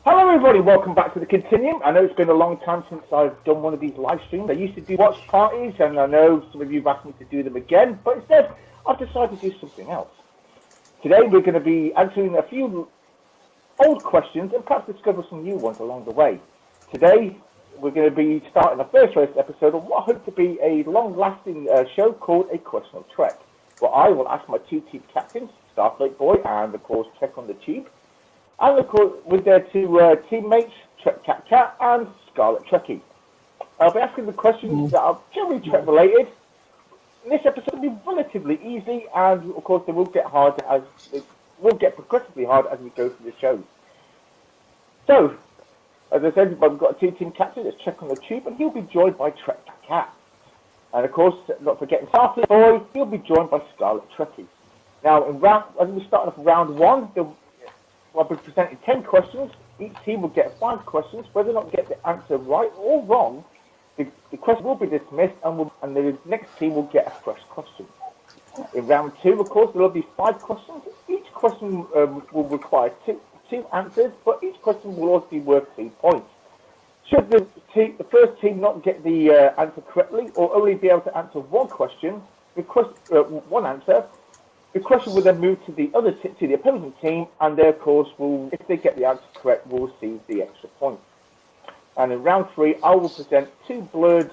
Hello everybody, welcome back to the Continuum. I know it's been a long time since I've done one of these live streams. I used to do watch parties, and I know some of you have asked me to do them again, but instead I've decided to do something else. Today we're going to be answering a few old questions and perhaps discover some new ones along the way. Today we're going to be starting the first episode of what I hope to be a long-lasting show called A Question of Trek, where I will ask my two team captains, Starfleetboy and of course Trek on the Tube, and of course with their two teammates, Trekcatccat and Scarlet Trekkie. I'll be asking the questions that are generally Trek related. This episode will be relatively easy, and of course they will get progressively hard as we go through the show. So, as I said, we've got a two-team captain. Let's Trek on the Tube, and he'll be joined by Trekcatcat. And of course, not forgetting Starfleetboy, he'll be joined by Scarlet Trekkie. Now, as we start off round one, I'll be presenting 10 questions. Each team will get 5 questions. Whether or not get the answer right or wrong, the question will be dismissed, and the next team will get a fresh question. In round 2, of course, there will be 5 questions. Each question will require two answers, but each question will also be worth 2 points. Should the first team not get the answer correctly, or only be able to answer one question, one answer, the question will then move to the opposing team, and they, of course, if they get the answer correct, will receive the extra point. And in round 3, I will present 2 blurred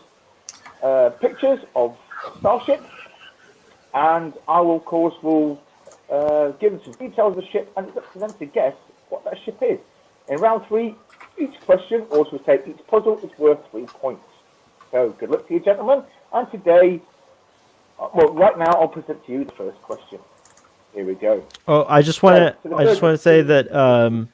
pictures of Starship, and I will, of course, give them some details of the ship, and it's up to them to guess what that ship is. In round 3, each question, also take each puzzle, is worth 3 points. So good luck to you, gentlemen. And today, right now, I'll present to you the first question. Here we go. Oh, I just want to say that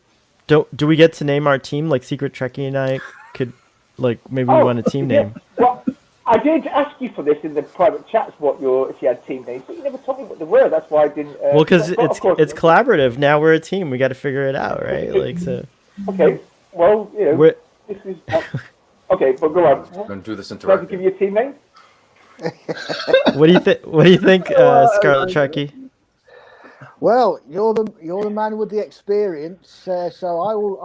do we get to name our team? Like Secret Trekkie and I could, maybe we want a team name. Well, I did ask you for this in the private chats if you had team names, but you never told me what they were. That's why I didn't. Well, because it's collaborative. Now we're a team. We got to figure it out, right? So. Okay. Well, this is. Okay, but go on. I'm going to do this interactive. Can I give you a team name? What do you think, Scarlet Trekkie? Well, you're the man with the experience, so I will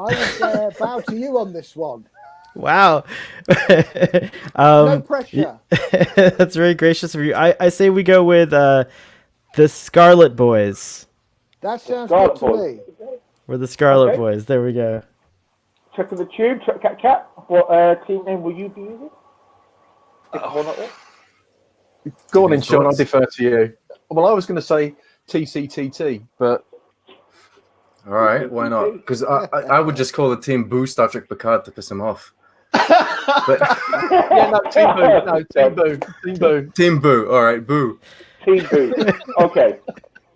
bow to you on this one. Wow. No pressure. That's very gracious of you. I say we go with the Scarlet Boys. That sounds good to me. We're the Scarlet Boys. There we go. Trek on the Tube, Trekcatcat. What team name will you be using? Go on in, Sean. I'll defer to you. Well, I was going to say TCTT, but all right, why not? Because I would just call the team Boo Star Trek Picard to piss him off. But yeah, no, Team Boo. No, Team Boo. Team Boo. Team Boo. All right, Boo. Team Boo. Okay.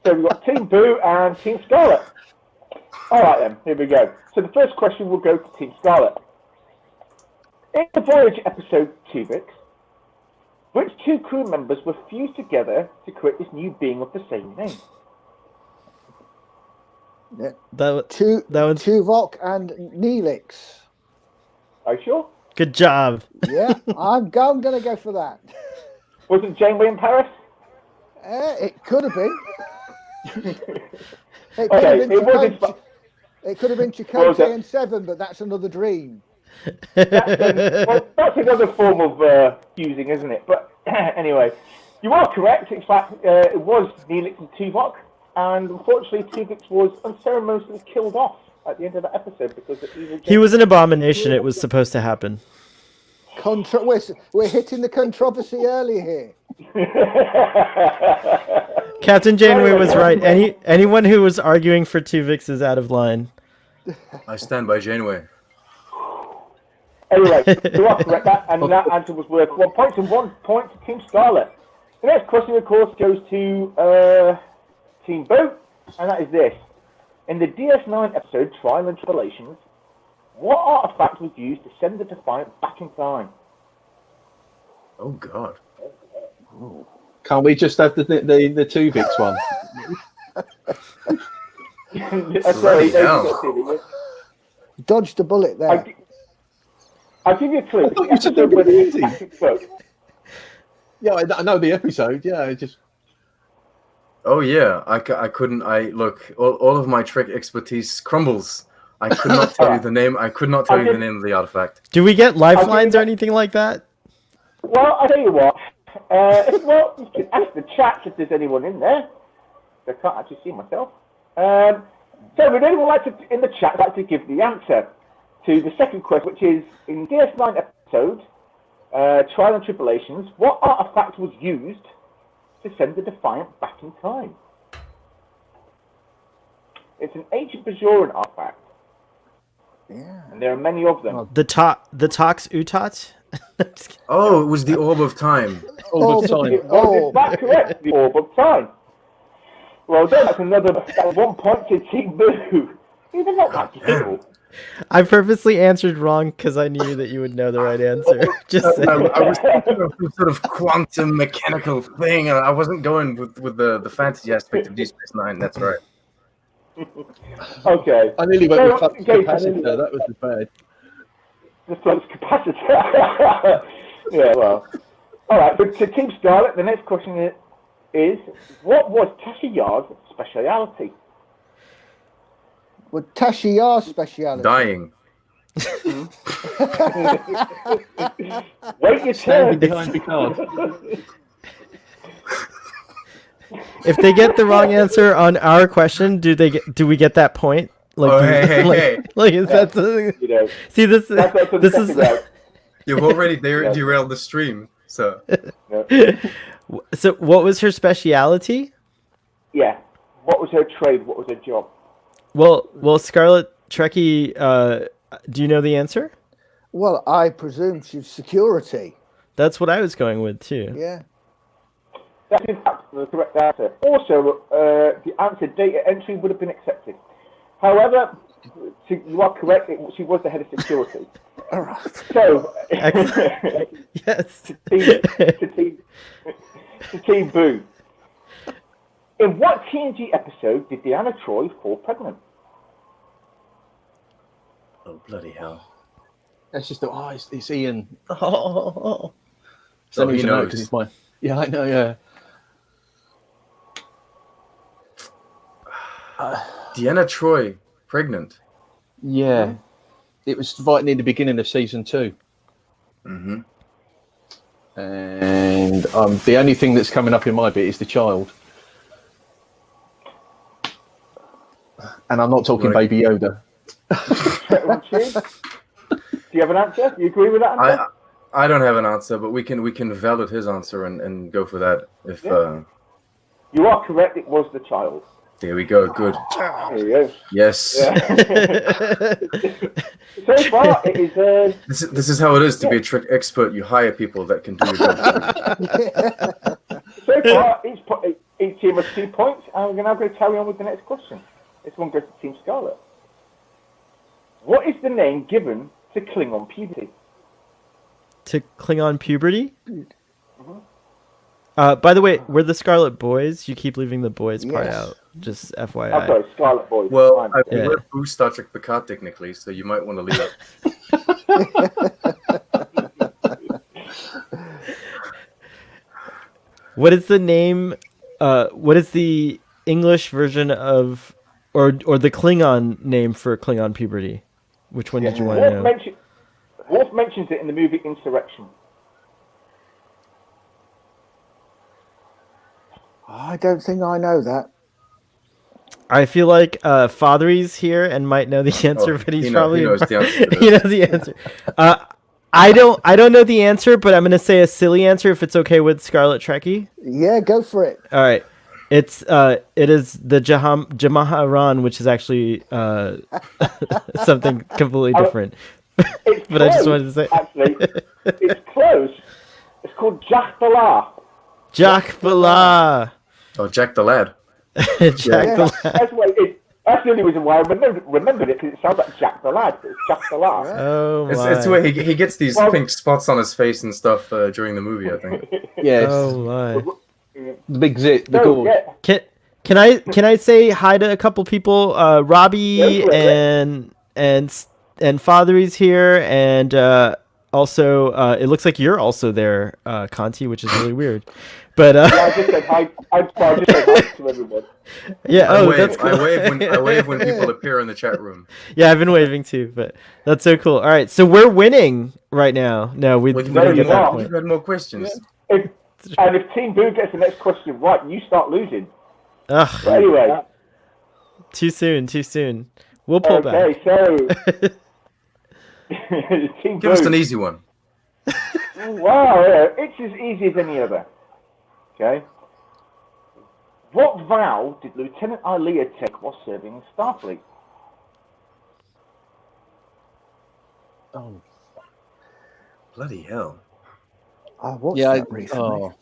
So we've got Team Boo and Team Scarlet. All right, then. Here we go. So the first question will go to Team Scarlet. In the Voyage episode Tuvix, which 2 crew members were fused together to create this new being of the same name? Yeah. That was Tuvok and Neelix. Are you sure? Good job. Yeah, I'm going to go for that. Was it Janeway in Paris? It could have been. It could have been Chakotay and 7, but that's another dream. That's another form of fusing, isn't it? But anyway, you are correct. In fact, it was Neelix and Tuvok, and unfortunately, Tuvix was unceremoniously killed off at the end of that episode because of evil. He was an abomination. It was supposed to happen. We're hitting the controversy early here. Captain Janeway was right. Anyone who was arguing for Tuvix is out of line. I stand by Janeway. Anyway, you are correct, and that answer was worth 1 point, and 1 point to Team Scarlet. The next question, of course, goes to Team Boo, and that is this. In the DS9 episode, Trial and Tribulations, what artifact was used to send the Defiant back in time? Oh, God. Can't we just have the Tuvix one? Dodged a bullet there. I'll give you a clue. You said they were easy. Yeah, I know the episode. Yeah, I just. Oh yeah, I couldn't. Look, all of my Trek expertise crumbles I could not tell you the name. I could not tell you the name of the artifact. Do we get lifelines or anything like that? Well, I tell you what. Well, you can ask the chat if there's anyone in there. I can't actually see myself. So would anyone like to, in the chat, like to give the answer to the second question, which is, in DS9 episode, Trial and Tribulations, what artifact was used to send the Defiant back in time? It's an ancient Bajoran artifact. Yeah. And there are many of them. The Tox Utot? Oh, it was the Orb of Time. All the time. Oh, is that correct? The Orb of Time. Well done. That's another 1 point to Team Boo. Even not that difficult. I purposely answered wrong because I knew that you would know the right answer. Just saying. I was thinking of some sort of quantum mechanical thing, and I wasn't going with the fantasy aspect of Deep Space Nine. That's right. Okay. I nearly went with flux okay, capacitor. That was the bad. The flux capacitor. Yeah, well. All right, but to Team Scarlet, the next question is what was Tasha Yar's speciality? Well, Tasha Yar's speciality. Dying. Wait your Standing turn. behind Picard. If they get the wrong answer on our question, do we get that point? Like, Oh, hey. like is that something? You know, See, this that's is You've already derailed the stream, so. so. What was her speciality? Yeah. What was her trade? What was her job? Well, Scarlet Trekkie, do you know the answer? Well, I presume she's security. That's what I was going with too. Yeah. That is the correct answer. Also, the answer data entry would have been accepted. However, you are correct. She was the head of security. All right. So, Yes. to Team Boo. In what TNG episode did Deanna Troi fall pregnant? Oh, bloody hell. That's just it's Ian. Oh, So he knows. because it's mine. Yeah, I know. Yeah. Deanna Troi, pregnant. Yeah. It was right near the beginning of season 2. Mm-hmm. And the only thing that's coming up in my bit is the child. And I'm not talking Right. Baby Yoda. Do you have an answer? Do you agree with that answer? I don't have an answer, but we can validate his answer and go for that. If You are correct. It was the child. there we go, good. There you go. Yes. Yeah. So far, it is. This is how it is to be a trick expert. You hire people that can do your job. So far, each team has 2 points, and we're now going to carry on with the next question. This one goes to Team Scarlet. What is the name given to Klingon puberty? To Klingon puberty? By the way, we're the Scarlet Boys. You keep leaving the boys part Yes. out. Just FYI. I'm sorry, Scarlet Boys. Well, Fine. I Yeah. read Boo Star Trek Picard technically, so you might want to leave it. What is the name? What is the English version of, or the Klingon name for Klingon puberty? Which one did you want to know? Worf mentions it in the movie Insurrection. I don't think I know that. I feel like Fathery's here and might know the answer, but he's he probably knows the answer to he this. knows the answer. I don't know the answer, but I'm gonna say a silly answer if it's okay with Scarlet Trekkie. Yeah, go for it. All right, it is the Jamaharan, which is actually something completely different. It's But I just close, wanted to say- Actually, it's close. It's called Jack Balar. Jack Bala. Oh, Jack the Lad. Jack Bala. That's the only reason why I remembered it, because it sounds like Jack the Lad, but it's Jack Balar. Oh my. It's where he gets these pink spots on his face and stuff during the movie, I think. Yes. Oh my. The big zit, the So, gorge. yeah, Can I say hi to a couple people? Robbie Go for it. and Fathery's here, and Also, it looks like you're also there, Conti, which is really weird. But Yeah, I just said hi. I just said hi to everyone. yeah, I oh, wave. that's cool. I wave when people appear in the chat room. Yeah, I've been waving too, but that's so cool. All right, so we're winning right now. No, we Well, didn't No, get you're that not. point. You've had more questions. If Team Boo gets the next question right, you start losing. Ugh, But anyway, too soon, too soon. We'll pull okay, back. so Team Give us Boo. an easy one. Wow, yeah, it's as easy as any other. Okay. What vow did Lieutenant Alia take while serving in Starfleet? Oh, Bloody hell. I watched yeah. that recently. Oh,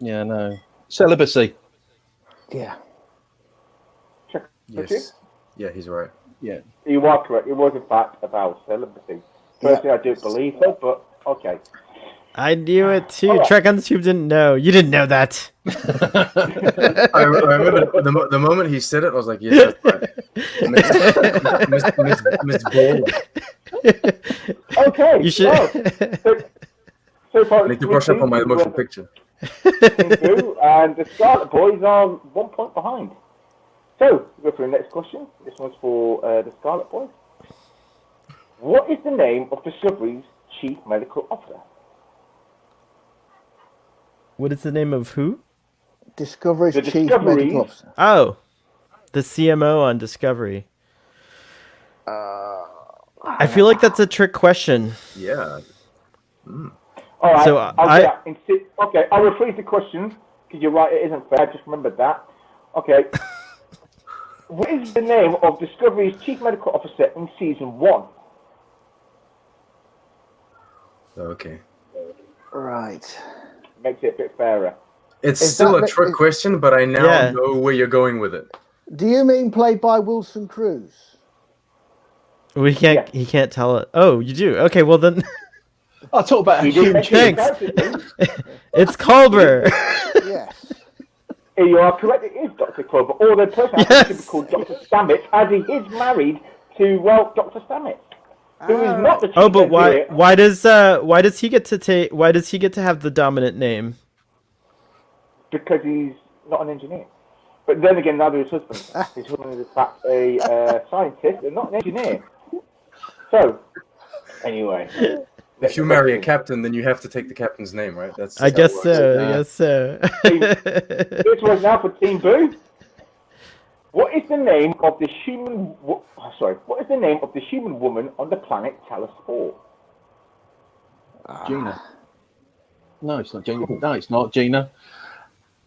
yeah. No. Celibacy. Yeah. Check. Yes. Yeah, he's right. Yeah. You are correct. It was in fact a vow of celibacy. Personally, I don't believe so, but okay. I knew it too. All right. Trek on the Tube didn't know. You didn't know that. I remember the moment he said it, I was like, yes, that's right. Miss Ball. Okay. You should. So far, I need to brush up on my motion picture. And the Scarlet Boys are 1 point behind. So, we'll go for the next question. This one's for the Scarlet Boys. What is the name of Discovery's Chief Medical Officer? What is the name of who? Discovery's The chief Discovery's- medical officer. Oh, the CMO on Discovery. I feel like that's a trick question. Yeah. All right. So, Okay, I'll rephrase the question because you're right. It isn't fair. I just remembered that. Okay. What is the name of Discovery's Chief Medical Officer in Season 1? Okay. Right. Makes it a bit fairer. It's Is still that a trick question, but I now Yeah. know where you're going with it. Do you mean played by Wilson Cruz? We can't. He can't tell it. Oh, you do. Okay, well then, I'll talk about a You didn't huge. mention Thanks. the character's name. it's Culber. Yes. You are correct. It is Dr. Clover. Or the person actually should be called Dr. Stamets, as he is married to Dr. Stamets, who is not the chief Oh, but why? engineer. Why does he get to take? Why does he get to have the dominant name? Because he's not an engineer. But then again, neither is his husband. His husband is in fact a scientist and not an engineer. So, anyway. If you marry a captain, then you have to take the captain's name, right? That's I how it guess works. so. I guess so. This one's now for Team Boo. What is the name of the human? What is the name of the human woman on the planet Talos 4? Gina. No, it's not Gina. No, it's not Gina.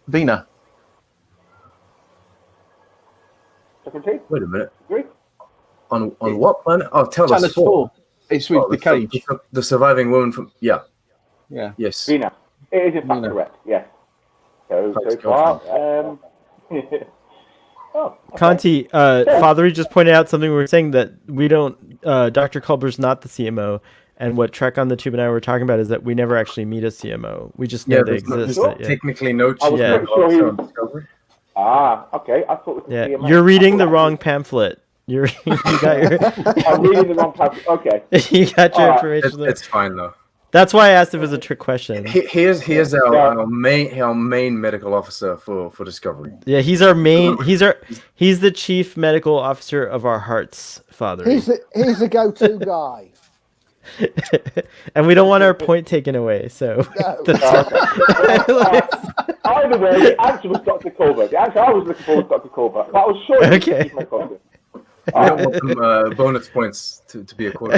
Vina. Second team, Wait a minute. agree? On what planet? Oh, tell Talos us. 4. It's with Oh, the cage. The surviving woman from. Yeah. Yeah. Yes. Vina. It is in fact Vina. correct. Yes. So Thanks, far. Oh, okay. Conti, Fathery just pointed out something. We were saying that we don't. Dr. Culber's not the CMO, and what Trek on the Tube and I were talking about is that we never actually meet a CMO. We just know Yeah, they there's exist. Sure. Yeah. technically no I was chief Yeah. pretty sure he was. Discovery. Okay. I thought it was Yeah, CMO. you're reading I the thought- wrong pamphlet. You got your I'm reading the wrong passage. Okay. you got your Alright, information there. It's fine though. That's why I asked if it was a trick question. He is our main medical officer for Discovery. Yeah, he's our main. He's the chief medical officer of our hearts, Father. He's the go-to guy. And we don't want our point taken away. So No. Either way, the answer was Dr. Colbert. The answer I was looking for was Dr. Colbert. But I was sure. Okay. We don't want them bonus points to be a quarter.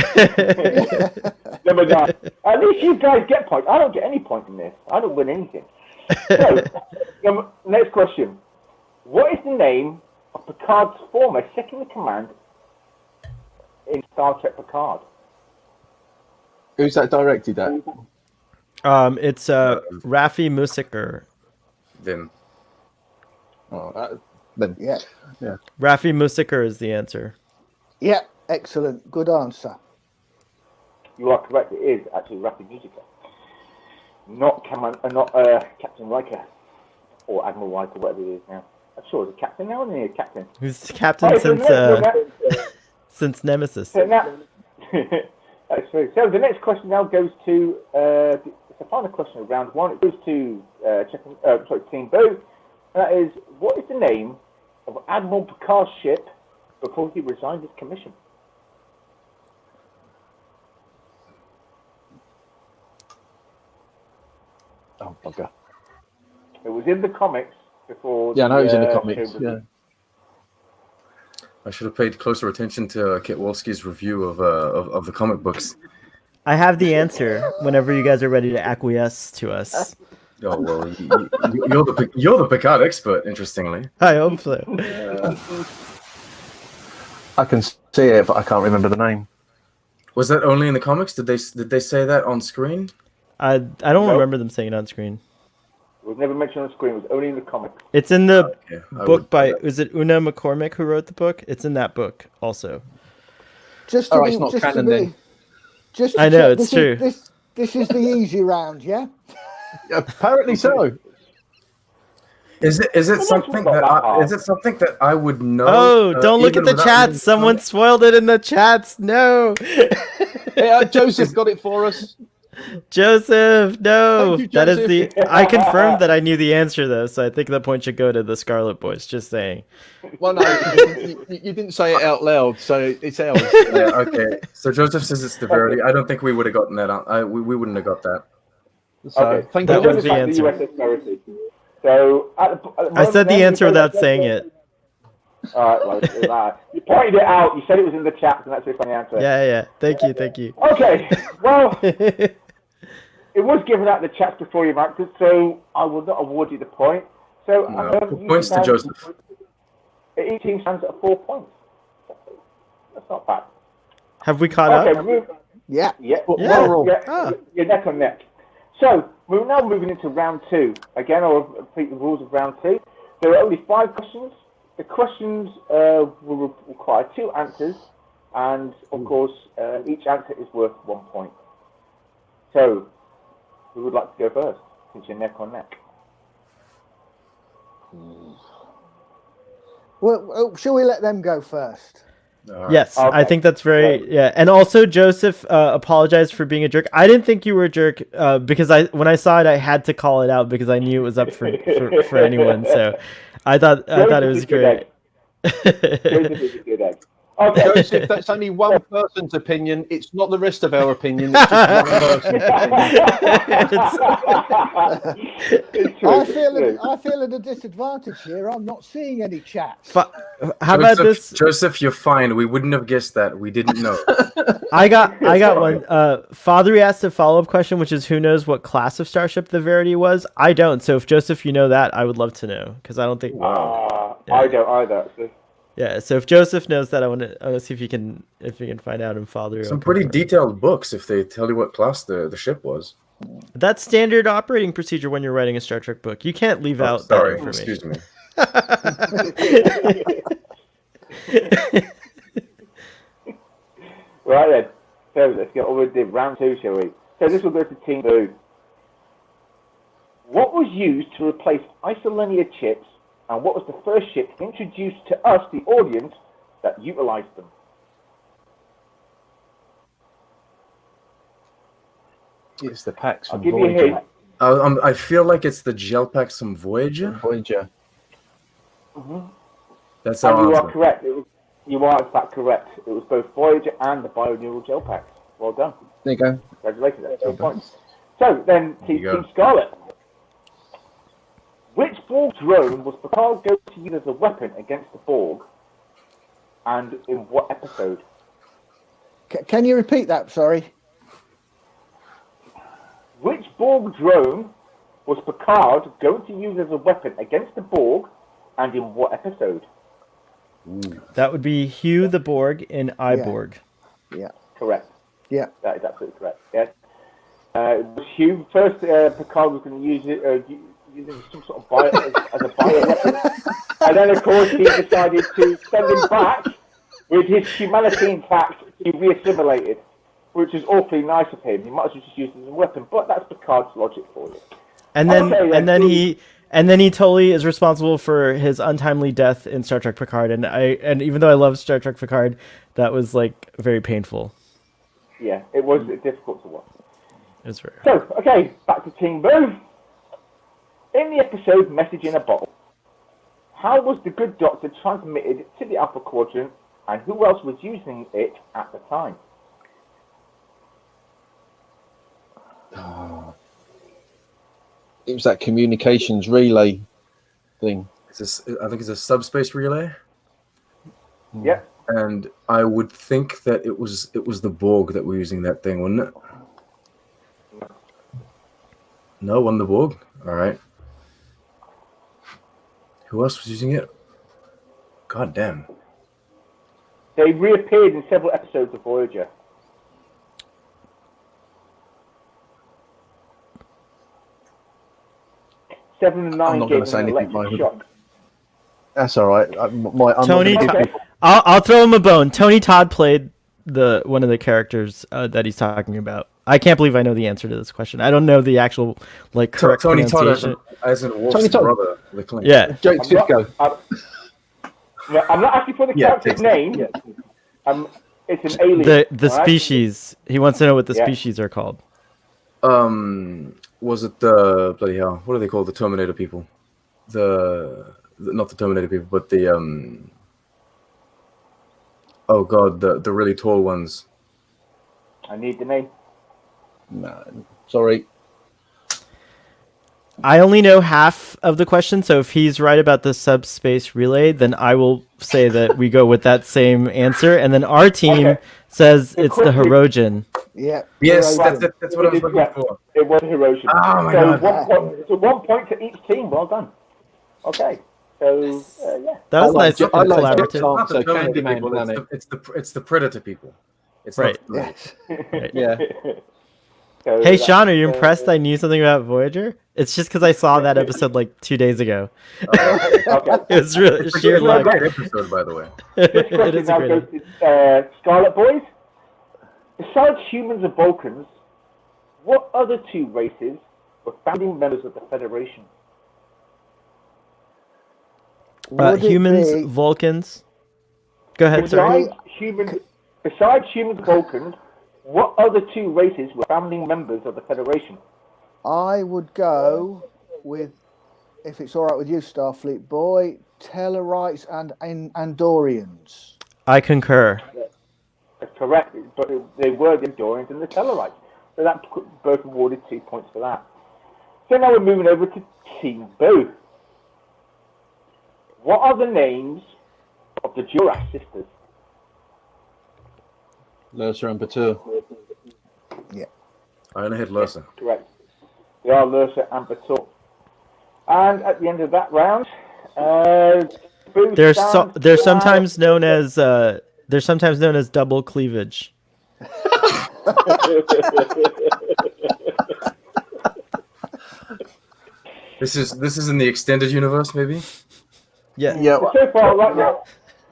Number 9. At least you guys get points. I don't get any points in this. I don't win anything. So, next question. What is the name of Picard's former second in command in Star Trek Picard? Who's that directed at? It's Raffi Musiker. Then Oh, then. Yeah. Raffi Musiker is the answer. Yeah. Excellent. Good answer. You are correct. It is actually Rapid Musica. Not Captain Riker. Or Admiral Riker, whatever it is now. I'm sure it's a captain now, isn't he? A captain. Who's captain Oh, so since next- since Nemesis. So now, That's true. So the next question now goes to it's the final question of round one. It goes to Team Boo. And that is, what is the name of Admiral Picard's ship before he resigned his commission? Oh, bugger. It was in the comics before. Yeah, I know it was in the comics. Yeah. I should have paid closer attention to Kitwalski's review of the comic books. I have the answer whenever you guys are ready to acquiesce to us. Oh well, you're the Picard expert. Interestingly, I hope so. I can see it, but I can't remember the name. was that only in the comics? Did they say that on screen? I don't remember them saying it on screen. It was never mentioned on screen. It was only in the comics. It's in the Okay, book by, is it Una McCormick who wrote the book? It's in that book also. Just to Oh, be, it's not just canon to be, then. just to I know, check, it's true. This is the easy round, yeah? Apparently so. Is it something that I would know? Oh, don't look at even the without chats. reading Someone comics? spoiled it in the chats. No. Yeah, Joseph got it for us. Joseph, no. Thank you, That is Joseph. the. I confirmed that I knew the answer though, so I think the point should go to the Scarlet Boys. Just saying. Well, no, you didn't say it out loud, so it's ours. Yeah, okay. So Joseph says it's the Verity. I don't think we would have gotten that. We wouldn't have got that. So, Okay. thank That you. was the answer. USS Verity. So at the I said the moment, answer you without both- saying it. All right, well, you pointed it out. You said it was in the chat, and that's the funny answer. Yeah. Thank you. Okay. Well, it was given out in the chat before you answered, so I will not award you the point. So you Points to stand- Joseph. Each team stands at 4 points. That's not bad. Have we caught Okay, up? Yeah. Yeah, Yeah. yeah, you're neck on neck. So we're now moving into round two. Again, I'll repeat the rules of round two. There are only 5 questions. The questions will require 2 answers, and of course, each answer is worth 1 point. So, who would like to go first? Since you're neck on neck. Well, shall we let them go first? All right. Yes, Okay. I think that's very And also, Joseph, apologize for being a jerk. I didn't think you were a jerk because when I saw it, I had to call it out because I knew it was up for anyone. So I thought it was great. Joseph is a good egg. Okay. Joseph, that's only one person's opinion. It's not the rest of our opinion. It's just one person's opinion. It's true, I it's feel true. at a disadvantage here. I'm not seeing any chats. How about this? Joseph, you're fine. We wouldn't have guessed that. We didn't know. I got one. Father asked a follow-up question, which is who knows what class of starship the Verity was? I don't. So if Joseph, you know that, I would love to know because I don't think. I don't either. Actually. Yeah. So if Joseph knows that, I want to see if you can find out in Father. Some pretty detailed books if they tell you what class the ship was. That's standard operating procedure when you're writing a Star Trek book. You can't leave out Sorry, that information. excuse me. Right then. So let's get on with the round 2, shall we? So this will go to Team Boo. What was used to replace isolinear chips, and what was the first ship introduced to us, the audience, that utilized them? It's the packs I'll from give you a Voyager. hint. I feel like it's the gel packs from Voyager. Voyager. That's And our you are answer. correct. You are in fact correct. It was both Voyager and the Bioneural gel packs. Well done. There you go. Congratulations. That's 2 points. So then, you go. Team Scarlet. Which Borg drone was Picard going to use as a weapon against the Borg, and in what episode? Can you repeat that? Sorry. Which Borg drone was Picard going to use as a weapon against the Borg, and in what episode? That would be Hugh the Borg in Iborg. Yeah. Correct. Yeah. That is absolutely correct. Yes. It was Hugh. First, Picard was going to use it using some sort of as a bio weapon, and then of course he decided to send him back with his humanity intact to be reassimilated, which is awfully nice of him. He might as well just use it as a weapon, but that's Picard's logic for you. And then Okay, and then he totally is responsible for his untimely death in Star Trek Picard. And even though I love Star Trek Picard, that was like very painful. Yeah, it was difficult to watch. It's rare. So, okay, back to Team Boo. In the episode Message in a Bottle, how was the Good Doctor transmitted to the Alpha Quadrant, and who else was using it at the time? It was that communications relay thing. I think it's a subspace relay. Yeah. And I would think that it was the Borg that were using that thing, wasn't it? No, wasn't the Borg? All right. Who else was using it? God damn. They reappeared in several episodes of Voyager. Seven and I'm nine not gave gonna say them an anything, electric Michael. shock. That's all right. Tony, Okay. I'll throw him a bone. Tony Todd played one of the characters that he's talking about. I can't believe I know the answer to this question. I don't know the actual correct Tony Todd pronunciation. as in Wolf's Tony Todd. brother. The Klingon. Yeah, Jake I'm not, Sisko. I'm not asking for the Yeah, character's take- name. It's an alien. the all right? species. He wants to know what the Yeah. species are called. Was it the bloody hell? What are they called? The Terminator people. Not the Terminator people, but the oh god, the really tall ones. I need the name. No, sorry. I only know half of the question, so if he's right about the subspace relay, then I will say that we go with that same answer, and then our team Okay. says it's the quickly- Hirogen. Yeah. Yes, Right. that's what I was looking for. It was Hiroshima. Oh my so God. 1 point to each team. Well done. Okay. So yeah. That was I like nice and I like collaborative. Jack's Not the answer, Terminator Candyman people, Planet. it's the Predator people. It's Right. Not Yes. Yeah. So Hey that's, Sean, are you impressed I knew something about Voyager? It's just because I saw that episode 2 days ago. Okay. It was really It's sheer a luck. great episode, by the way. This It question is a now great. goes to Scarlet Boys. Besides humans and Vulcans, what other two races were founding members of the Federation? Would it Humans, be- Vulcans. Go ahead, sorry. Besides humans and Vulcans, what other two races were founding members of the Federation? I would go with, if it's all right with you, Starfleet boy, Tellarites and Andorians. I concur. That's correct, but they were the Andorians and the Tellarites. So that both awarded 2 points for that. So now we're moving over to Team Boo. What are the names of the Duras sisters? Lursa and Batur. I only hit Lursa. Correct. They are Lursa and Bator. And at the end of that round, Boo They're stands they're now- sometimes known as double cleavage. This is in the extended universe, maybe. Yeah. Yeah. So far, right now,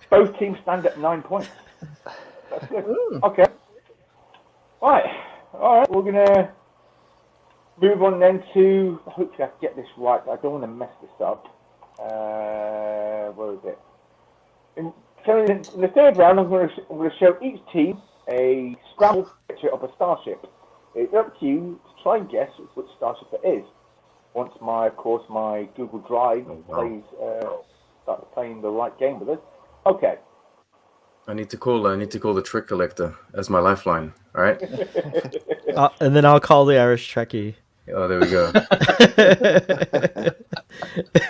both teams stand at 9 points. That's good. Okay. Right. All right. We're gonna move on then to. Hopefully, I can get this right. I don't want to mess this up. Where is it? So in the third round, I'm going to show each team a scrambled picture of a starship. It's up to you to try and guess which starship it is. Once my Google Drive starts playing the right game with us. Okay. I need to call the Trick Collector as my lifeline. All right. And then I'll call the Irish Trekkie. Oh, there we go.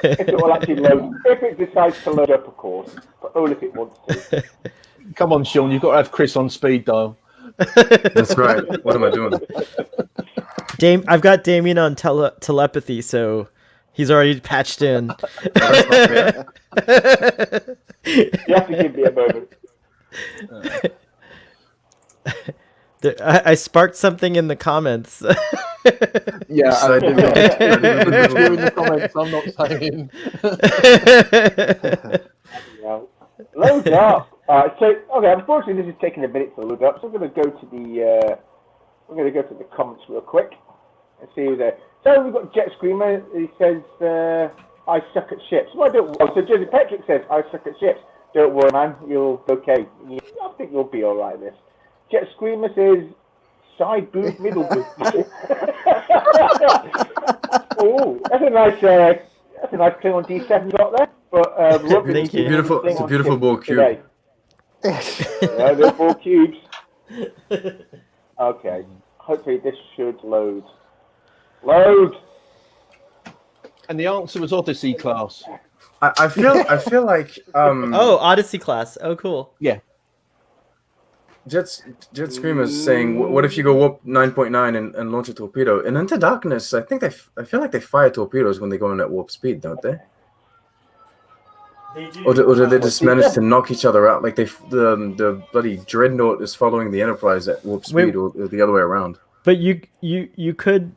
If it will actually load, if it decides to load up, of course, but only if it wants to. Come on, Sean. You've got to have Chris on speed dial. That's right. What am I doing? I've got Damien on telepathy, so he's already patched in. That's not fair. You have to give me a moment. I sparked something in the comments. Yeah, I did not. you in the comments. I'm not saying. Yeah. Load up. Okay. Unfortunately, this is taking a minute to load up, so we're going to go to the comments real quick and see who's there. So we've got Jet Screamer. He says, "I suck at ships." Well, I don't. So Jersey Patrick says, "I suck at ships." Don't worry, man. You'll okay. I think you'll be all right. This Jet Screamer says, side boob, middle boob. Oh, that's a nice Klingon D7 you got there. But Thank you. It's a beautiful ball cube. Today. Yeah, they're 4 cubes. Okay. Hopefully this should load. Load! And the answer was Odyssey class. I feel like Oh, Odyssey class. Oh, cool. Yeah. Jet Screamer's saying, what if you go warp 9.9 and launch a torpedo? In Into Darkness, I feel like they fire torpedoes when they go in at warp speed, don't they? Or do they just manage to knock each other out? Like the bloody Dreadnought is following the Enterprise at warp speed, or the other way around. But you could.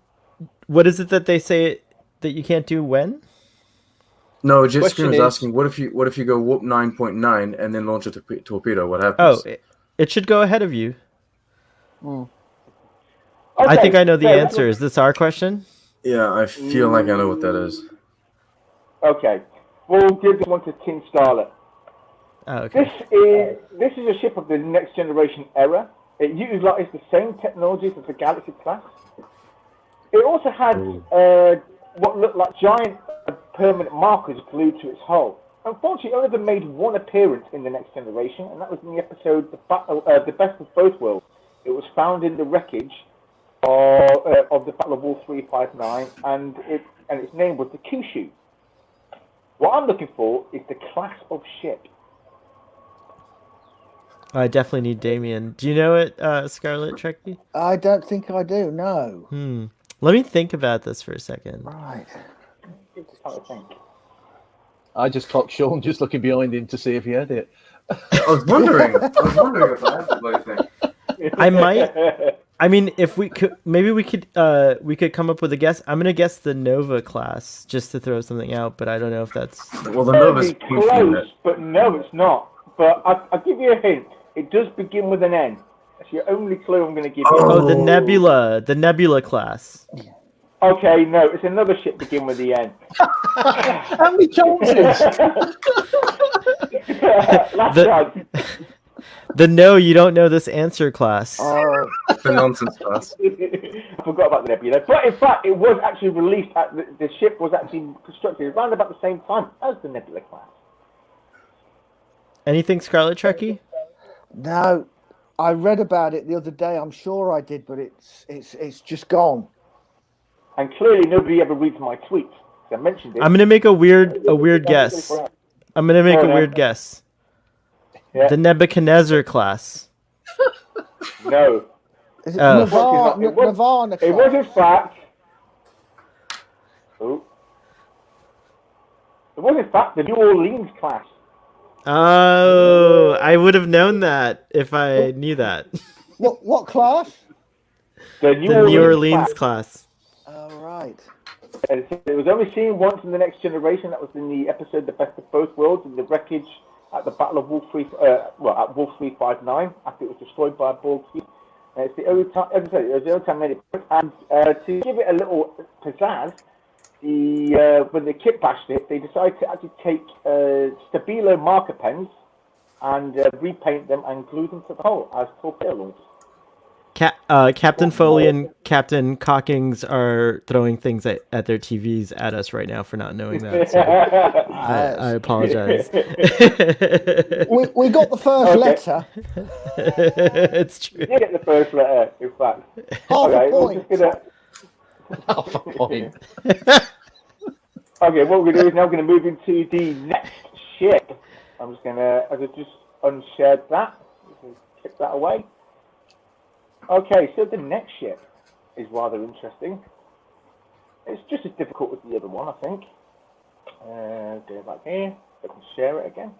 What is it that they say that you can't do when? No, Jet Question Screamer's is- asking, what if you go warp 9.9 and then launch a torpedo? What happens? Oh, it should go ahead of you. Okay, I think I know the so- answer. Is this our question? Yeah, I feel like I know what that is. Okay. We'll give this one to Team Scarlet. Oh, okay. This is a ship of the Next Generation era. It utilizes the same technologies as the Galaxy class. It also had what looked like giant permanent markers glued to its hull. Unfortunately, it only ever made one appearance in the Next Generation, and that was in the episode The Best of Both Worlds. It was found in the wreckage of the Battle of Wolf 359, and its name was the Kyushu. What I'm looking for is the class of ship. I definitely need Damien. Do you know it, Scarlet Trekkie? I don't think I do. No. Let me think about this for a second. Right. Just trying to think. I just clocked Sean just looking behind him to see if he had it. I was wondering if I had the bloody thing. I might. I mean, if we could, maybe we could come up with a guess. I'm gonna guess the Nova class just to throw something out, but I don't know if that's. Well, the Nova's It'd be close, but no, it's not. But I'll give you a hint. It does begin with an N. That's your only clue I'm going to give you. Oh, the Nebula class. Okay, no, it's another ship begin with the N. How many chances? Last chance. The no, you don't know this answer class. The nonsense class. I forgot about the Nebula. But in fact, it was actually released at the ship was actually constructed around about the same time as the Nebula class. Anything Scarlet Trekkie? No. I read about it the other day. I'm sure I did, but it's just gone. And clearly, nobody ever reads my tweets. I mentioned it. I'm gonna make a weird guess. I'm gonna make a weird guess. Yeah. The Nebuchadnezzar class. No. Is it Oh. Nirvana It was in fact. Oh. It was in fact the New Orleans class. Oh, I would have known that if I knew that. What class? The New Orleans class. Oh, right. And it was only seen once in the Next Generation. That was in the episode "The Best of Both Worlds" in the wreckage at the Battle of Wolf 359 after it was destroyed by a Borg fleet. And it's the only time, as I said, it was the only time made it. And to give it a little pizzazz, when they kit bashed it, they decided to actually take Stabilo marker pens and repaint them and glue them to the hull as torpedo launchers. Captain Foley and Captain Cockings are throwing things at their TVs at us right now for not knowing that. So I apologize. We got the first letter. It's true. You did get the first letter, in fact. Half a We're point. just gonna... Half a point. Okay, what we're going to do is now we're going to move into the next ship. I'm just going to, as I just unshared that, kick that away. Okay, so the next ship is rather interesting. It's just as difficult as the other one, I think. Go back here. I can share it again.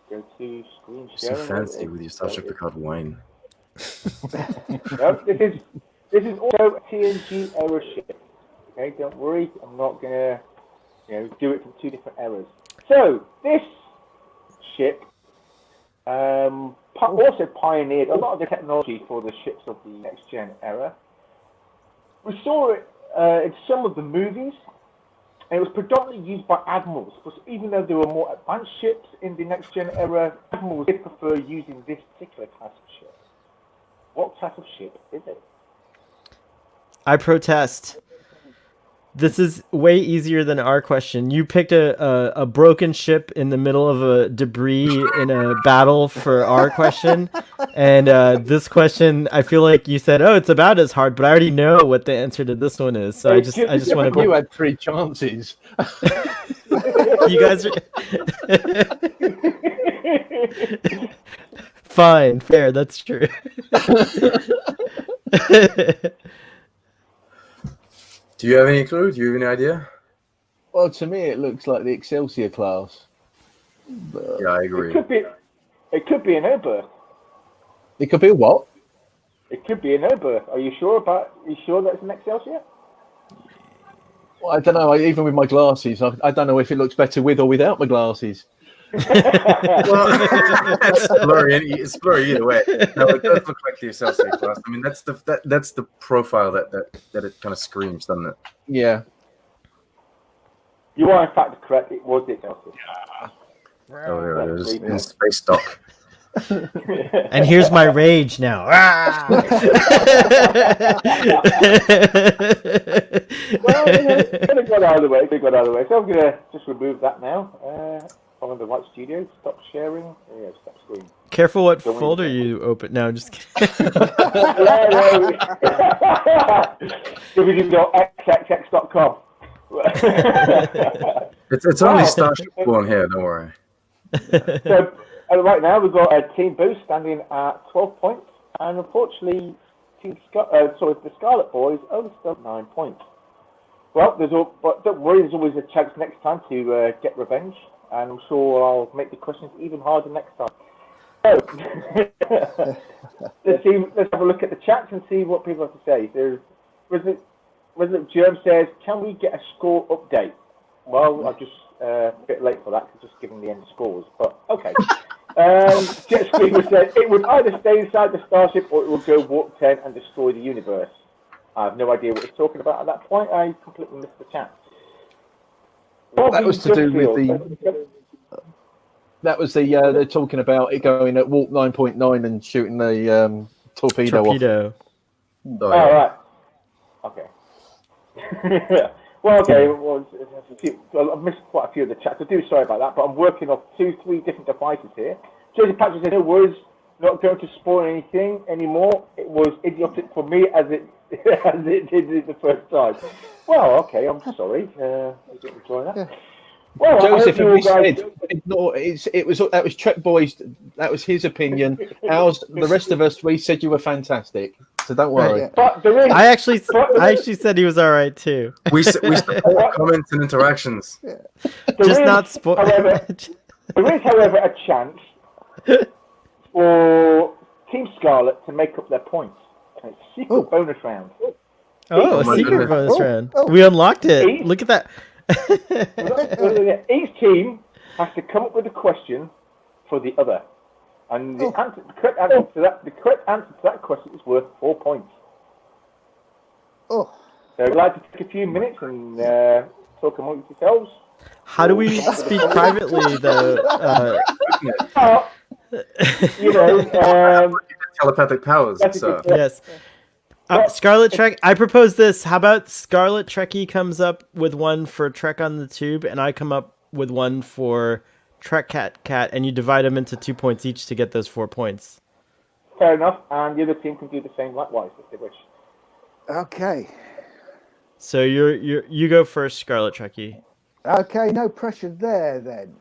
Go to screen So sharing. fancy with your Star Trek Picard wine. No, this is also a TNG era ship. Okay, don't worry. I'm not gonna, do it from two different eras. So this ship also pioneered a lot of the technology for the ships of the next gen era. We saw it in some of the movies, and it was predominantly used by admirals. Because even though there were more advanced ships in the next gen era, admirals did prefer using this particular class of ship. What type of ship is it? I protest. This is way easier than our question. You picked a broken ship in the middle of a debris in a battle for our question. And this question, I feel like you said, oh, it's about as hard, but I already know what the answer to this one is. So I just want You to... had 3 chances. You guys are... Fine, fair, that's true. Do you have any clue? Do you have any idea? Well, to me, it looks like the Excelsior class. But Yeah, I agree. It could be an airburst. it could be a what? It could be an airburst. Are you sure that it's an Excelsior? Well, I don't know. Even with my glasses, I don't know if it looks better with or without my glasses. Well, it's blurry either way. No, it does look like the Excelsior class. I mean, that's the profile that it kind of screams, doesn't it? Yeah. You are in fact correct. It was the Excelsior. Oh, there it is in space dock. And here's my rage now. Ah! Well, it got out of the way. So I'm gonna just remove that now. From the right studio. Stop sharing. Yeah, stop screen. Careful what folder you open. No, just kidding. www.xxx.com. It's only Starship on here. Don't worry. So right now we've got Team Boost standing at 12 points, and unfortunately, the Scarlet Boys only still 9 points. Well, but don't worry, there's always a chance next time to get revenge, and I'm sure I'll make the questions even harder next time. So, let's have a look at the chats and see what people have to say. There's Resident Germ says, "Can we get a score update?" Well, I'm just a bit late for that, just giving the end scores, but okay. Jet Screamer said, "It would either stay inside the starship or it would go warp 10 and destroy the universe." I have no idea what he's talking about at that point. I completely missed the chat. That was to do with the... That was the... they're talking about it going at warp 9.9 and shooting the torpedo off. Oh, yeah. Right. Okay. Well, okay. Well, I've missed quite a few of the chats. I do sorry about that, but I'm working off 2-3 different devices here. Joseph Patrick said, "No worries, not going to spoil anything anymore. It was idiotic for me as it did the first time." Well, okay, I'm sorry. I didn't enjoy that. Yeah. Well, Joseph, we said ignore it. That was Trek Boys. That was his opinion. Ours, the rest of us, we said you were fantastic. So don't worry. Yeah. But there is, I actually said he was all right too. We support comments and interactions. There Just is, not spoil. There is, however, a chance for Team Scarlet to make up their points. And it's a secret bonus round. Oh, a secret bonus round. We unlocked it. Look at that. Each team has to come up with a question for the other. And the correct answer to that question is worth 4 points. Oh. So I'd like to take a few minutes and talk amongst yourselves. How do we speak privately, though? Telepathic powers. So. Yes. Scarlet Trek, I propose this. How about Scarlet Trekkie comes up with one for Trek on the Tube, and I come up with one for Trekcatcat, and you divide them into 2 points each to get those 4 points. Fair enough, and the other team can do the same likewise if they wish. Okay. So you go first, Scarlet Trekkie. Okay, no pressure there then.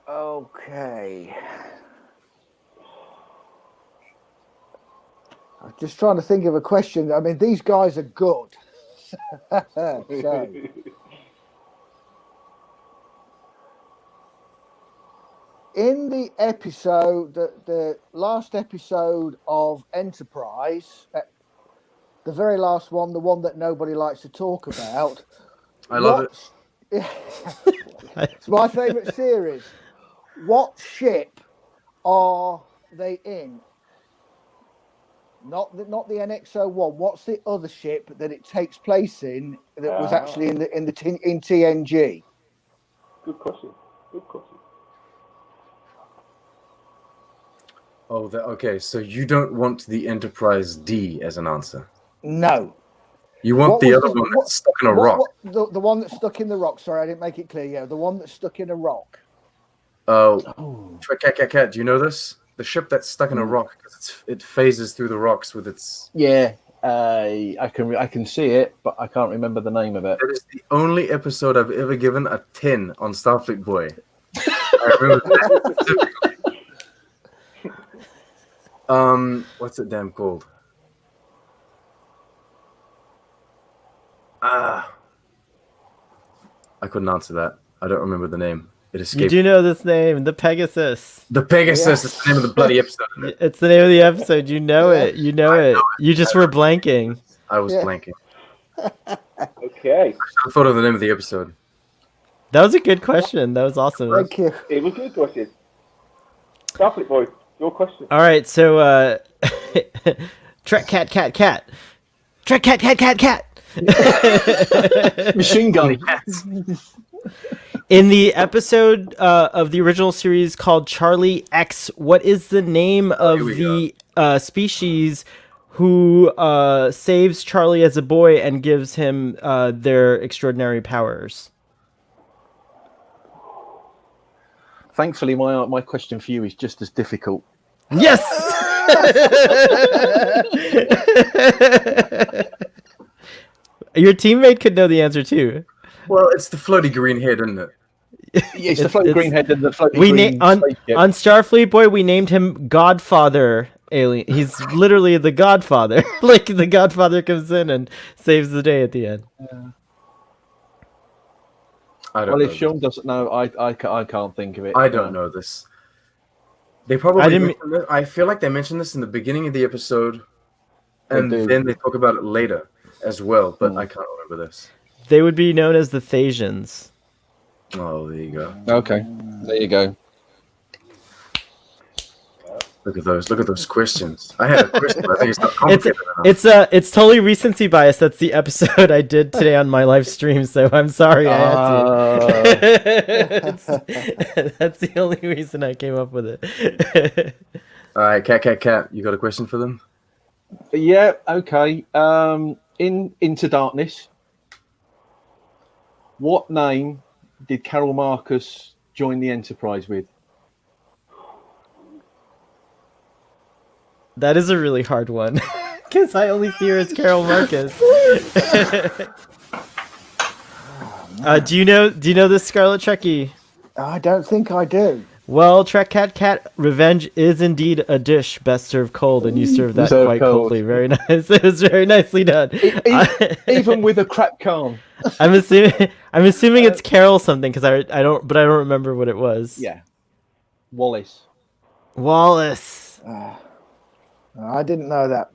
Okay. I'm just trying to think of a question. I mean, these guys are good. So, in the episode, the last episode of Enterprise, the very last one, the one that nobody likes to talk about. I love it. It's my favourite series. What ship are they in? Not the NX-01. What's the other ship that it takes place in that was actually in TNG? Good question. Oh, okay. So you don't want the Enterprise D as an answer. No. You want What the was other one that's stuck in a rock. The one that's stuck in the rock. Sorry, I didn't make it clear. Yeah, the one that's stuck in a rock. Oh, Trekcatcatcat. Do you know this? The ship that's stuck in a rock because it phases through the rocks with its. Yeah, I can see it, but I can't remember the name of it. That is the only episode I've ever given a 10 on Starfleet Boy. I remember that specifically. What's it damn called? I couldn't answer that. I don't remember the name. It escaped. You do know this name, the Pegasus. The Pegasus is the name of the bloody episode. Isn't it? It's the name of the episode. You know it. You know it. You just were blanking. I was blanking. Okay. I thought of the name of the episode. That was a good question. That was awesome. Thank you. It was a good question. Starfleet Boy, your question. All right, so Trekcatcatcat. Trekcatcatcat. Machine gun. In the episode of the original series called Charlie X, what is the name of the species who saves Charlie as a boy and gives him their extraordinary powers? Thankfully, my question for you is just as difficult. Yes! Your teammate could know the answer too. Well, it's the floaty green head, isn't it? Yeah, it's the floating green head and the floating We green on spaceship. Starfleet Boy, we named him Godfather Alien. He's literally the Godfather. Like the Godfather comes in and saves the day at the end. I don't Well, know. if Sean doesn't know, I can't think of it. I don't know this. They probably I didn't- mentioned it. I feel like they mentioned this in the beginning of the episode, and do. then they talk about it later as well, but I can't remember this. They would be known as the Thasians. Oh, there you go. Okay, there you go. Look at those questions. I had a question, but I think it's not complicated enough. It's totally recency bias. That's the episode I did today on my live stream, so I'm sorry I had to. That's the only reason I came up with it. All right, Cat, you got a question for them? Yeah, okay. In Into Darkness, what name did Carol Marcus join the Enterprise with? That is a really hard one because I only see her as Carol Marcus. Do you know this, Scarlet Trekkie? I don't think I do. Well, Trekcatcat, revenge is indeed a dish best served cold, and you serve that Served quite cold. coldly. Very nice. It was very nicely done. Even with a crap calm. I'm assuming it's Carol something because I don't remember what it was. Yeah, Wallace. Wallace. I didn't know that.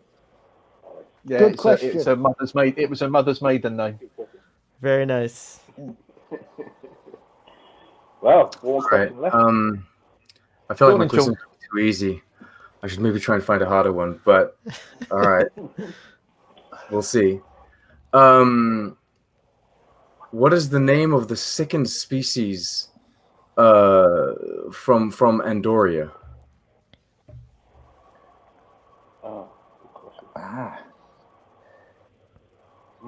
Yeah, Good question. It's a mother's maid. It was a mother's maiden name. Very nice. Well, one All right. question left. I feel like my on, questions are too easy. I should maybe try and find a harder one, but all right. We'll see. What is the name of the second species from Andoria? Oh, good question.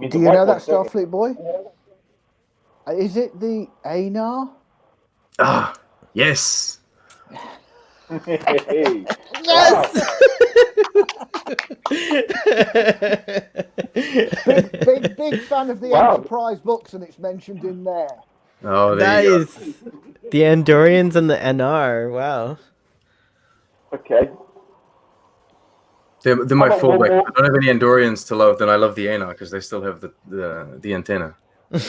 Do you know that, Starfleet Boy? Is it the Anar? Ah, yes. Hey. Big fan of the Wow. Enterprise books, and it's mentioned in there. Oh, there you go. Nice. The Andorians and the NR. Wow. Okay. They're my How about fallback. one more? I don't have any Andorians to love, then I love the Anar because they still have the antenna. There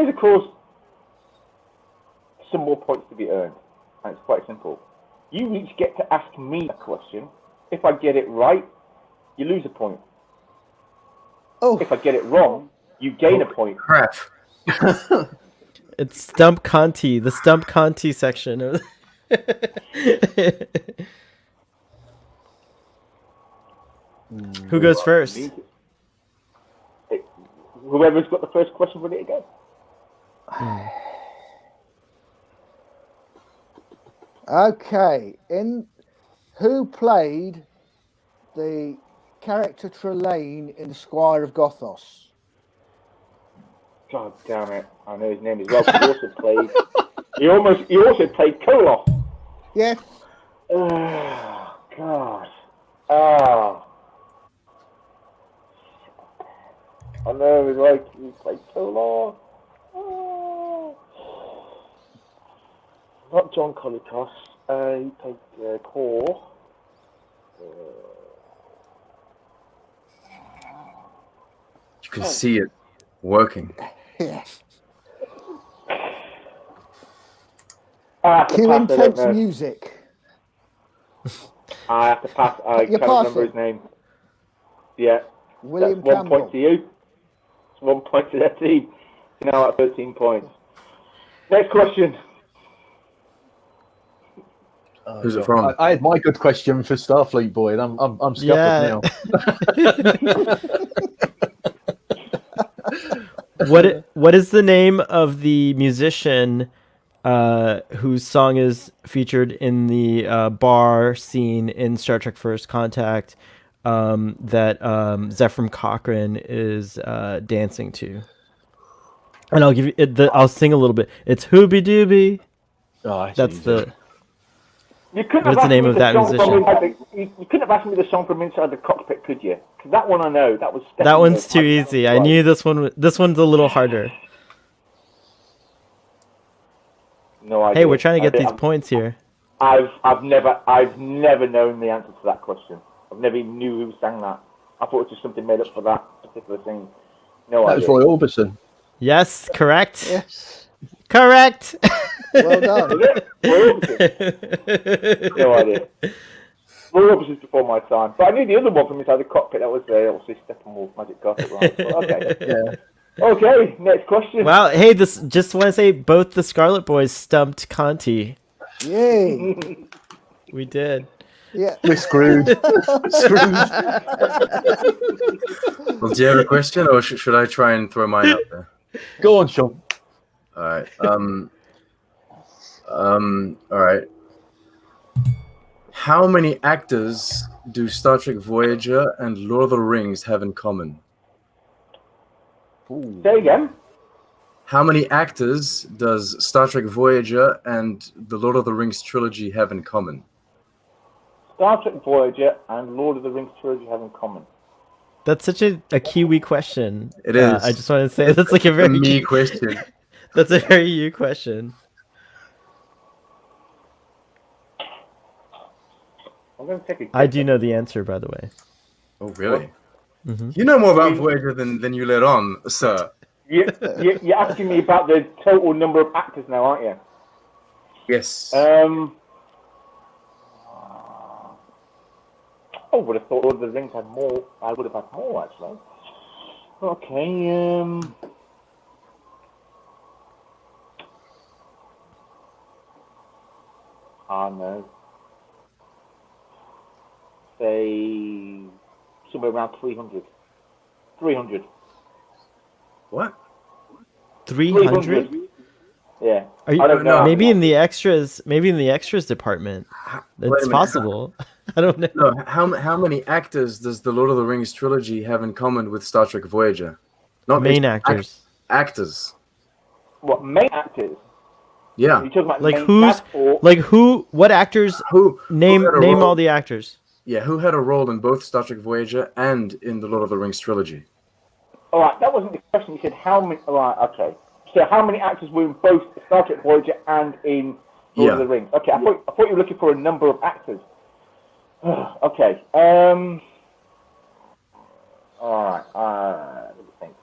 is, of course, some more points to be earned, and it's quite simple. You each get to ask me a question. If I get it right, you lose a point. Oh, If I get it wrong, you gain a point. Crap. It's Stump Conti, the Stump Conti section. Of Who goes first? Whoever's got the first question ready to go. Okay. Who played the character Trelane in The Squire of Gothos? God damn it! I know his name as well. He also played Koloff. Yes. Oh God. Oh. I know. It's like he played Koloff. Oh. Not John Colicos. He played Core. You can see it working. Yeah. Cue intense music. I have to pass. I can't remember his name. Yeah. William That's 1 Campbell. point to you. It's 1 point to their team. You're now at 13 points. Next question. Who's it from? I had my good question for Starfleet Boy, and I'm scuppered now. What is the name of the musician whose song is featured in the bar scene in Star Trek First Contact that Zephyr Cochrane is dancing to? And I'll give you I'll sing a little bit. It's Hooby Dooby. Oh, that's the. What's the name of that musician? You couldn't have asked me the song from Inside the Cockpit, could you? Because that one I know. That one's too easy. I knew this one. This one's a little harder. No idea. Hey, we're trying to get these points here. I've never known the answer to that question. I've never even knew who sang that. I thought it was just something made up for that particular thing. No idea. That was Roy Orbison. Yes, correct. Yes. Correct. Well done. Is it? Roy Orbison? No idea. Roy Orbison's before my time. But I knew the other one from Inside the Cockpit. That was obviously Steppenwolf Magic Carpet Ride. Okay. Yeah. Okay, next question. Wow, hey, this just want to say both the Scarlet Boys stumped Conti. Yay. We did. Yeah. We're screwed. Well, do you have a question, or should I try and throw mine out there? Go on, Sean. All right. All right. How many actors do Star Trek Voyager and Lord of the Rings have in common? Ooh. Say again. How many actors does Star Trek Voyager and the Lord of the Rings trilogy have in common? Star Trek Voyager and Lord of the Rings trilogy have in common. That's such a Kiwi question. It is. I just want to say that's like a very me question. That's a very you question. I'm going to take a I do know the answer, by the way. Oh, really? Mm-hmm. You know more about Voyager than you let on, sir. You're asking me about the total number of actors now, aren't you? Yes. I would have thought Lord of the Rings had more. I would have had more, actually. Okay, no. Say somewhere around 300. 300. What? 300? Yeah. Are you, I don't know. Maybe in the extras. Maybe in the extras department. It's possible. I don't know. No. How many actors does the Lord of the Rings trilogy have in common with Star Trek Voyager? Not main actors. Actors. What, main actors? Yeah. You're talking about Like main who's cast or... like who? What actors? Who name had a role? all the actors. Yeah, who had a role in both Star Trek Voyager and in the Lord of the Rings trilogy? All right, that wasn't the question. You said how many. All right, okay. So how many actors were in both Star Trek Voyager and in Lord of the Rings? Okay, I thought you were looking for a number of actors. Okay. All right. Let me think.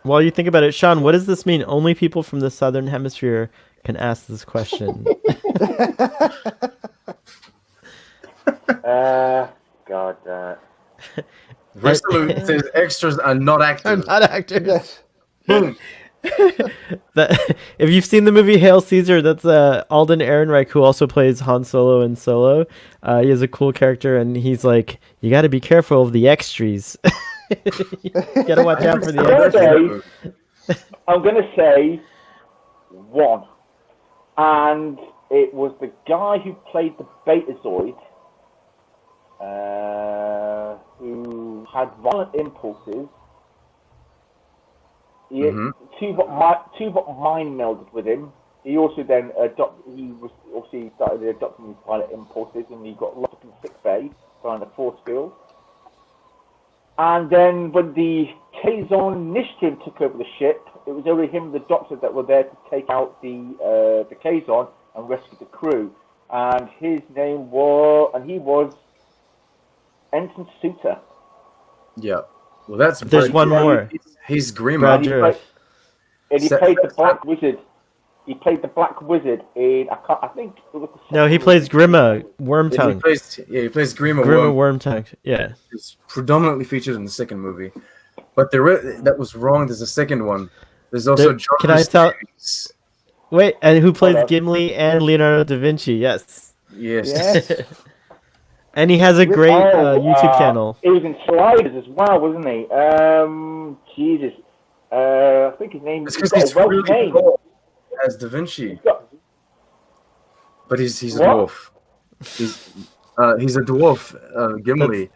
While you think about it, Sean, what does this mean? Only people from the Southern Hemisphere can ask this question. God. Resolute says extras are not actors. Not actors. Yes. That if you've seen the movie Hail Caesar, that's Alden Ehrenreich, who also plays Han Solo in Solo. He has a cool character, and he's like, you got to be careful of the extras. You got to watch out for the extras. I'm gonna say one. and it was the guy who played the Betazoid, who had violent impulses. Two got mind melded with him. He also then started adopting these violent impulses, and he got locked up in sick bay behind the force field. And then when the Caotains Nistrim took over the ship, it was only him and the doctor that were there to take out the Caotains and rescue the crew. And he was Ensign Suter. Yeah. Well, that's. There's one more. He's Grima. And he played the Black Wizard. He played the Black Wizard in. I think it was. No, he plays Grima Wormtongue. He plays Grima Wormtongue. Yeah. It's predominantly featured in the second movie, but that was wrong. There's a second one. There's also John. Can I tell? Wait, and who plays Gimli and Leonardo da Vinci? Yes. Yes. And he has a great YouTube channel. He was in Sliders as well, wasn't he? Jesus. I think his name is really cool as Da Vinci. But he's a dwarf. He's a dwarf, Gimli.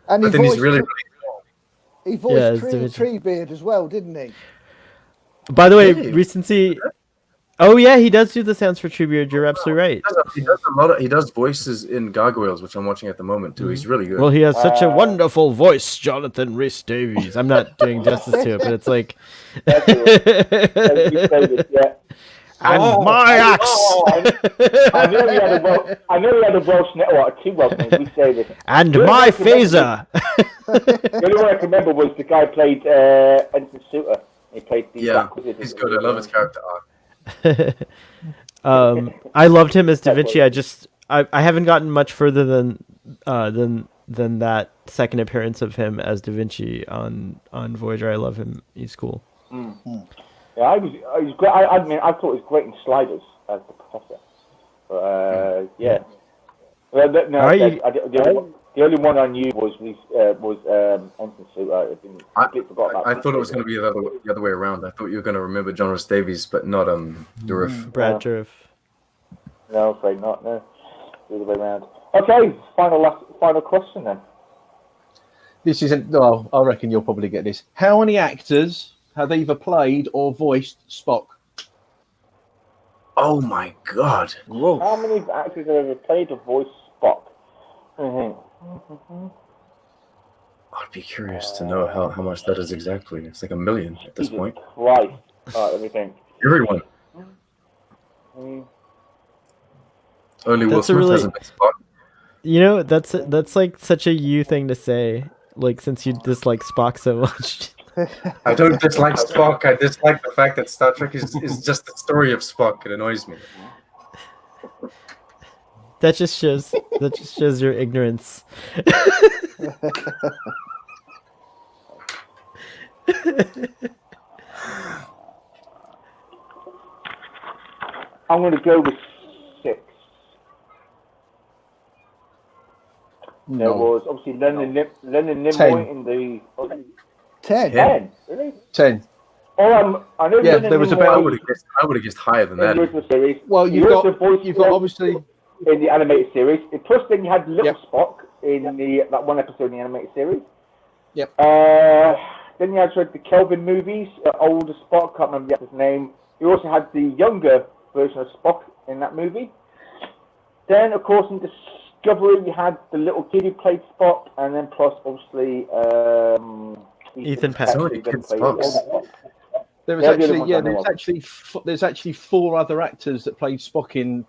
And but then he's really cool. He voiced Treebeard as well, didn't he? By the way, recency. Oh yeah, he does do the sounds for Treebeard. You're absolutely right. He does voices in Gargoyles, which I'm watching at the moment too. He's really good. Well, he has such a wonderful voice, Jonathan Rhys Davies. I'm not doing justice to it, but it's like. And my axe. I know we had a Welsh network, 2 Welsh names. We say this. And my phaser. The only one I can remember was the guy who played Ensign Suter. He played the Black Wizard. He's good. I love his character arc. I loved him as Da Vinci. I haven't gotten much further than that second appearance of him as Da Vinci on Voyager. I love him. He's cool. Mm-hmm. Yeah, I was great. I thought it was great in Sliders as the professor. But, yeah. Well, the only one I knew was Ensign Suter. I thought it was going to be the other way around. I thought you were going to remember John Rhys Davies, but not Dourif. Brad Dourif. No, I'm afraid not. No, the other way around. Okay, final question then. This isn't. Well, I reckon you'll probably get this. How many actors have either played or voiced Spock? Oh my God! Whoa. How many actors have ever played or voiced Spock? Mm-hmm. I'd be curious to know how much that is exactly. It's like 1 million at this point. Right. Let me think. Everyone. Only Will Smith hasn't been Spock. You know, that's like such a you thing to say. Like, since you dislike Spock so much. I don't dislike Spock. I dislike the fact that Star Trek is just the story of Spock. It annoys me. That just shows your ignorance. I'm going to go with 6. No. There was obviously Leonard Nimoy in the 10. Really? 10. Oh, I know. Yeah, there was about. I would have guessed higher than that. Series. Well, you've got obviously in the animated series. Plus, then you had Little Spock in that one episode in the animated series. Yep. Then you had the Kelvin movies. Older Spock, can't remember his name. You also had the younger version of Spock in that movie. Then, of course, in Discovery, you had the little kid who played Spock, and then plus, obviously, Ethan Peck. There's actually 4 other actors that played Spock in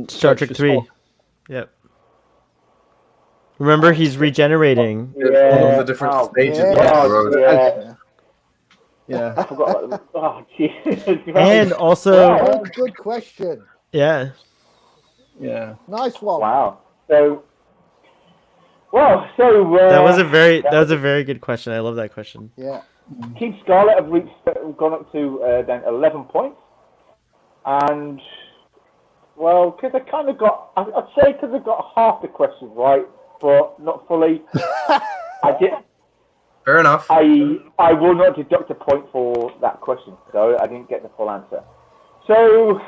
Star Trek 3. Yep. Remember, he's regenerating. All of the different stages of the road. Yeah. I forgot. Oh, jeez. And also, good question. Yeah. Yeah. Nice one. Wow. So. That was a very good question. I love that question. Yeah. Team Scarlet have gone up to then 11 points, and because I kind of got, I'd say because I got half the questions right, but not fully. I did. Fair enough. I will not deduct a point for that question, so I didn't get the full answer. So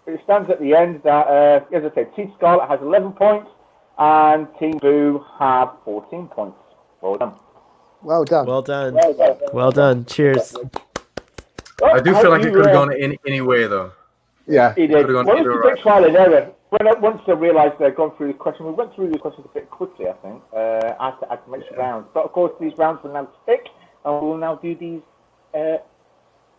it stands at the end that, as I said, Team Scarlet has 11 points and Team Blue have 14 points. Well done. Well done. Well done. Well done. Cheers. Well, I do feel like it could have you, gone any way though. Yeah. It Could've is. gone Well, it's either a bit way. trial and error. Once I realised they'd gone through the question, we went through the questions a bit quickly, I think, after next round. But of course, these rounds will now stick, and we'll now do these.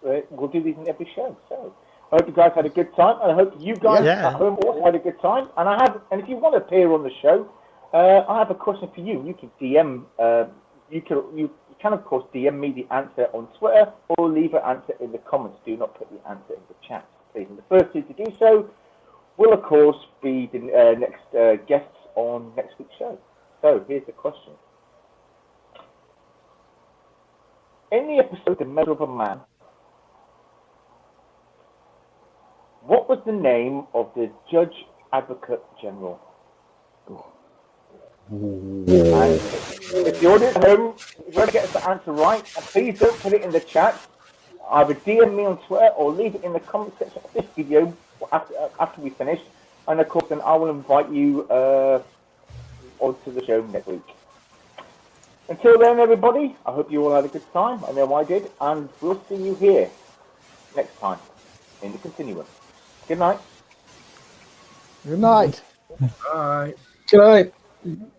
We'll do these in every show. So I hope you guys had a good time, and I hope you guys at home also had a good time. And if you want to appear on the show, I have a question for you. You can DM. You can of course DM me the answer on Twitter, or leave an answer in the comments. Do not put the answer in the chat, please. And the first two to do so will, of course, be the next guests on next week's show. So here's the question. In the episode The Measure of a Man, what was the name of the Judge Advocate General? And if the audience at home whoever gets the answer right, please don't put it in the chat. Either DM me on Twitter or leave it in the comment section of this video after we finish. And of course, then I will invite you onto the show next week. Until then, everybody, I hope you all had a good time. I know I did. And we'll see you here next time in the Continuum. Good night. Good night. Bye. Good night.